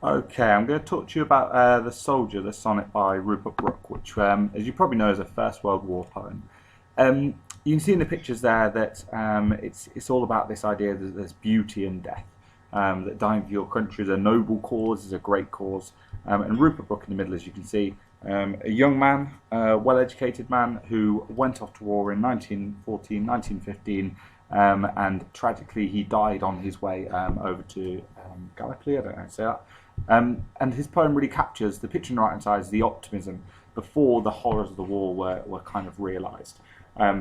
Okay, I'm going to talk to you about The Soldier, the sonnet by Rupert Brooke, which, as you probably know, is a First World War poem. You can see in the pictures there that it's all about this idea that there's beauty in death, that dying for your country is a noble cause, is a great cause. And Rupert Brooke in the middle, as you can see, a young man, a well-educated man who went off to war in 1914, 1915, and tragically he died on his way over to Gallipoli, I don't know how to say that. And his poem really captures the picture on the right hand side is the optimism before the horrors of the war were kind of realised.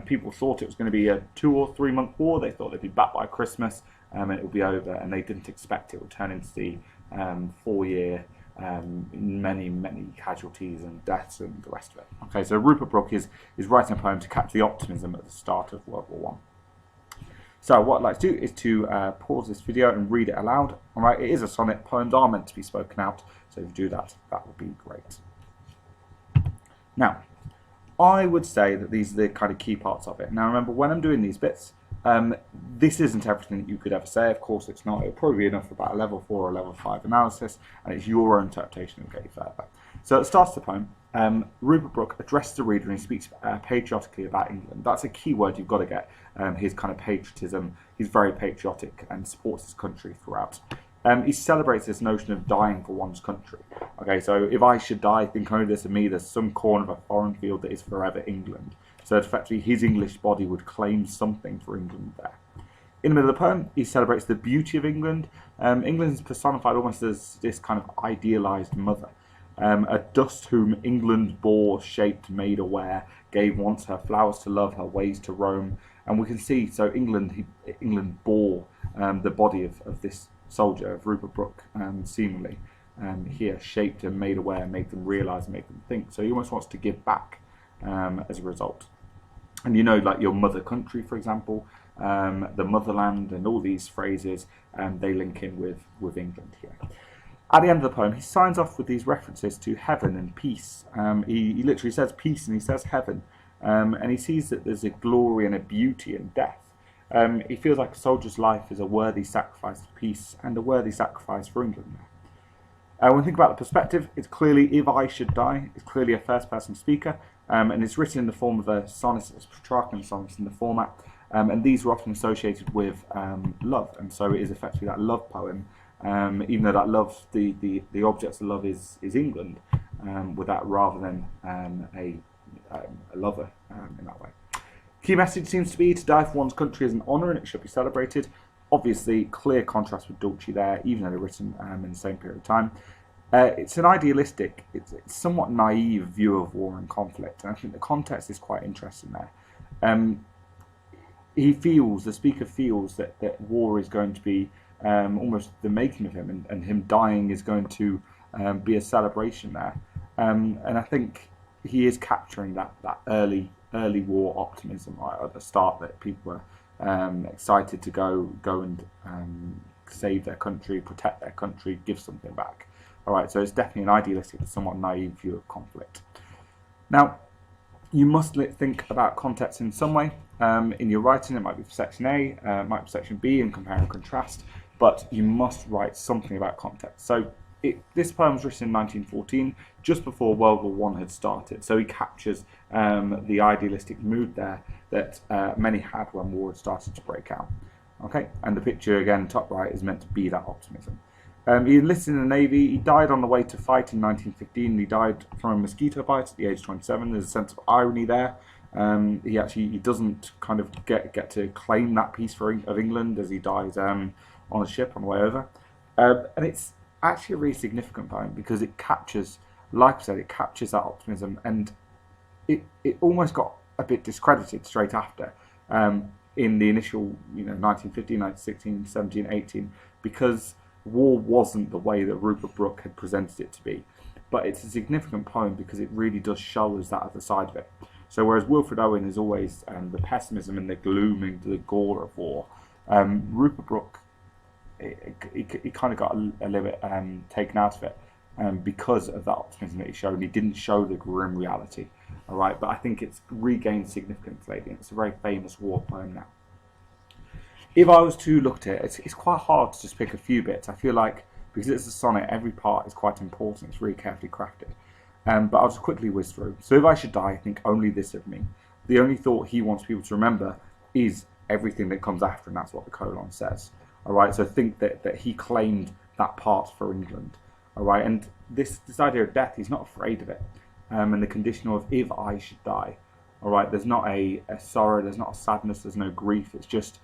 People thought it was going to be a 2 or 3 month war. They thought they'd be back by Christmas and it would be over, and they didn't expect it would turn into the 4-year many casualties and deaths and the rest of it. Okay, so Rupert Brooke is writing a poem to capture the optimism at the start of World War One. So what I'd like to do is to pause this video and read it aloud. All right, it is a sonnet. Poems are meant to be spoken out, so if you do that, that would be great. Now, I would say that these are the kind of key parts of it. Now, remember, when I'm doing these bits, this isn't everything that you could ever say. Of course, it's not. It'll probably be enough for about a level 4 or level 5 analysis, and it's your own interpretation that will get you further. So at the start of the poem, Rupert Brooke addresses the reader and he speaks patriotically about England. That's a key word you've got to get, his kind of patriotism. He's very patriotic and supports his country throughout. He celebrates this notion of dying for one's country. Okay, so if I should die, think only this of me, there's some corner of a foreign field that is forever England. So effectively his English body would claim something for England there. In the middle of the poem, he celebrates the beauty of England. England is personified almost as this kind of idealised mother. A dust whom England bore, shaped, made aware, gave once her flowers to love, her ways to roam. And we can see, so England bore the body of this soldier, of Rupert Brooke, seemingly here, shaped and made aware, made them realise, made them think. So he almost wants to give back as a result. And you know, like your mother country, for example, the motherland, and all these phrases, they link in with England here. At the end of the poem, he signs off with these references to heaven and peace. He literally says peace and he says heaven. And he sees that there's a glory and a beauty in death. He feels like a soldier's life is a worthy sacrifice for peace and a worthy sacrifice for England. When we think about the perspective, it's clearly, if I should die, it's clearly a first-person speaker. And it's written in the form of a sonnet, it's Petrarchan sonnets in the format. And these were often associated with love. And so it is effectively that love poem. Even though that love, the objects of love is England, with that rather than a lover in that way. Key message seems to be to die for one's country is an honour and it should be celebrated. Obviously, clear contrast with Dulce there, even though they're written in the same period of time. It's an idealistic, it's somewhat naive view of war and conflict, and I think the context is quite interesting there. The speaker feels that war is going to be almost the making of him, and him dying is going to be a celebration there. And I think he is capturing that early war optimism right at the start, that people were excited to go and save their country, protect their country, give something back. All right, so it's definitely an idealistic, somewhat naive view of conflict. Now, you must think about context in some way. In your writing, it might be for section A, it might be section B, and compare and contrast, but you must write something about context. So this poem was written in 1914, just before World War I had started. So he captures the idealistic mood there that many had when war had started to break out. Okay, and the picture again, top right, is meant to be that optimism. He enlisted in the Navy. He died on the way to fight in 1915. He died from a mosquito bite at the age of 27. There's a sense of irony there. He doesn't kind of get to claim that peace of England as he dies on a ship on the way over. And it's actually a really significant poem because it captures, like I said, it captures that optimism, and it almost got a bit discredited straight after in the initial 1915, 1916, 17, 18, because war wasn't the way that Rupert Brooke had presented it to be. But it's a significant poem because it really does show us that other side of it. So whereas Wilfred Owen is always the pessimism and the gloom and the gore of war, Rupert Brooke, he kind of got a little bit taken out of it because of that optimism that he showed. He didn't show the grim reality. All right, but I think it's regained significance lately. It's a very famous war poem now. If I was to look at it, it's quite hard to just pick a few bits. I feel like because it's a sonnet, every part is quite important. It's really carefully crafted. But I'll just quickly whiz through. So if I should die, think only this of me. The only thought he wants people to remember is everything that comes after, and that's what the colon says. All right, so think that he claimed that part for England. All right, and this idea of death, he's not afraid of it. And the conditional of if I should die. All right, there's not a sorrow, there's not a sadness, there's no grief. It's just,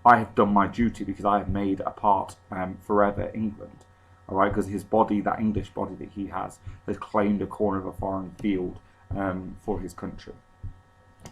I have done my duty because I have made a part forever England. All right, because his body, that English body that he has claimed a corner of a foreign field for his country.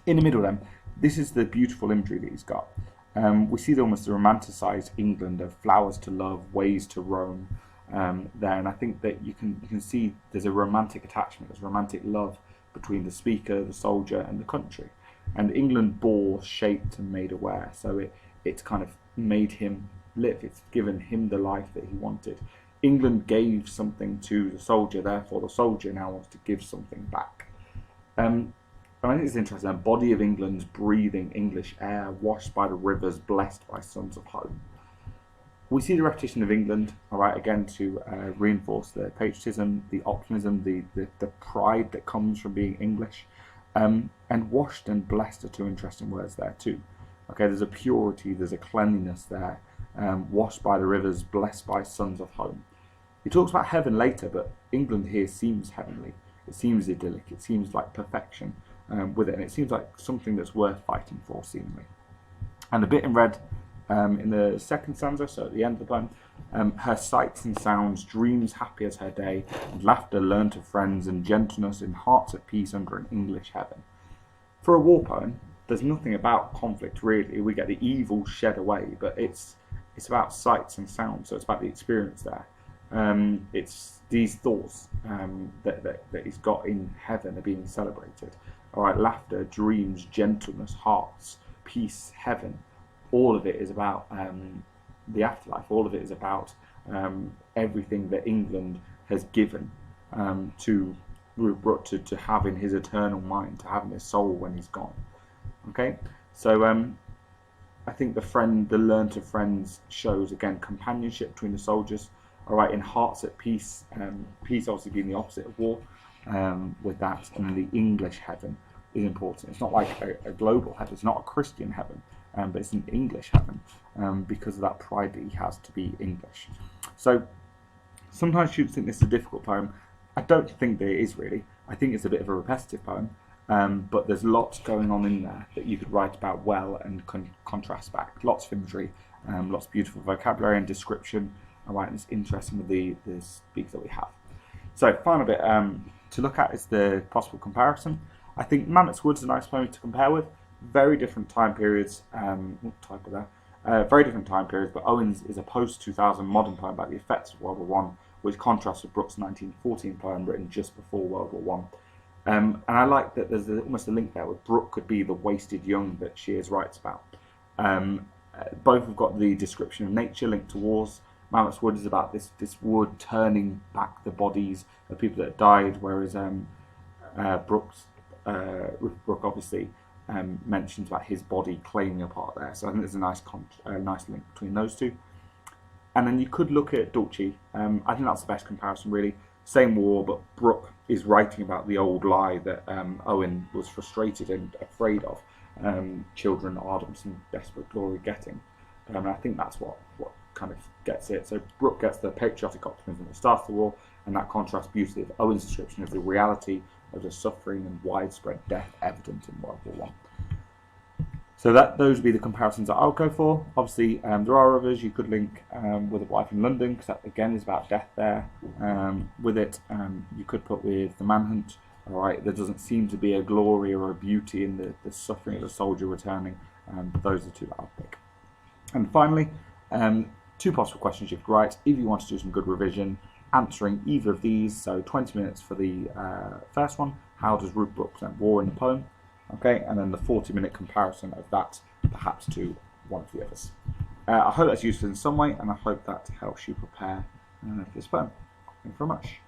In the middle then, this is the beautiful imagery that he's got. We see almost the romanticised England of flowers to love, ways to roam there, and I think that you can see there's a romantic attachment, there's romantic love between the speaker, the soldier, and the country. And England bore, shaped, and made aware, so it's kind of made him live. It's given him the life that he wanted. England gave something to the soldier, therefore the soldier now wants to give something back. I think it's interesting. A body of England, breathing English air, washed by the rivers, blessed by sons of home. We see the repetition of England, all right, again to reinforce the patriotism, the optimism, the pride that comes from being English. And washed and blessed are two interesting words there too. Okay, there's a purity, there's a cleanliness there. Washed by the rivers, blessed by sons of home. He talks about heaven later, but England here seems heavenly. It seems idyllic. It seems like perfection with it, and it seems like something that's worth fighting for, seemingly. And a bit in red in the second stanza, so at the end of the poem, her sights and sounds, dreams happy as her day, and laughter learnt of friends, and gentleness in hearts at peace under an English heaven. For a war poem, there's nothing about conflict really. We get the evil shed away, but it's about sights and sounds, so it's about the experience there. It's these thoughts that he's got in heaven are being celebrated. All right, laughter, dreams, gentleness, hearts, peace, heaven. All of it is about the afterlife. All of it is about everything that England has given to Rupert to have in his eternal mind, to have in his soul when he's gone. Okay, so I think the learnt of friends shows again companionship between the soldiers. All right, in hearts at peace, peace obviously being the opposite of war, with that, and then the English heaven is important. It's not like a global heaven, it's not a Christian heaven, but it's an English heaven because of that pride that he has to be English. So sometimes students think this is a difficult poem. I don't think that it is really. I think it's a bit of a repetitive poem, but there's lots going on in there that you could write about well and contrast back. Lots of imagery, lots of beautiful vocabulary and description. All right, and it's interesting with the speaks that we have. So final bit to look at is the possible comparison. I think Mammoth's Wood is a nice poem to compare with. Very different time periods. Very different time periods, but Owen's is a post-2000 modern poem about the effects of World War I, which contrasts with Brooke's 1914 poem written just before World War I. And I like that there's almost a link there with Brooke could be the wasted young that Shears writes about. Both have got the description of nature linked to wars. Mammoth's Wood is about this wood turning back the bodies of people that died, whereas Brooke obviously mentions about his body claiming a part there. So I think there's a nice link between those two. And then you could look at Dulce. I think that's the best comparison really. Same war, but Brooke is writing about the old lie that Owen was frustrated and afraid of. Children, ardent and desperate glory getting. And I think that's what kind of gets it. So Brooke gets the patriotic optimism that starts the war, and that contrasts beautifully with Owen's description of the reality of the suffering and widespread death evident in World War I. So those would be the comparisons that I'll go for. Obviously, there are others. You could link with A Wife in London, because that again is about death there. With it, you could put with The Manhunt. All right, there doesn't seem to be a glory or a beauty in the suffering of the soldier returning. But those are the two that I'll pick. And finally, two possible questions you could write if you want to do some good revision, answering either of these. So 20 minutes for the first one, how does Rupert represent war in the poem? Okay, and then the 40-minute comparison of that perhaps to one of the others. I hope that's useful in some way, and I hope that helps you prepare for this poem. Thank you very much.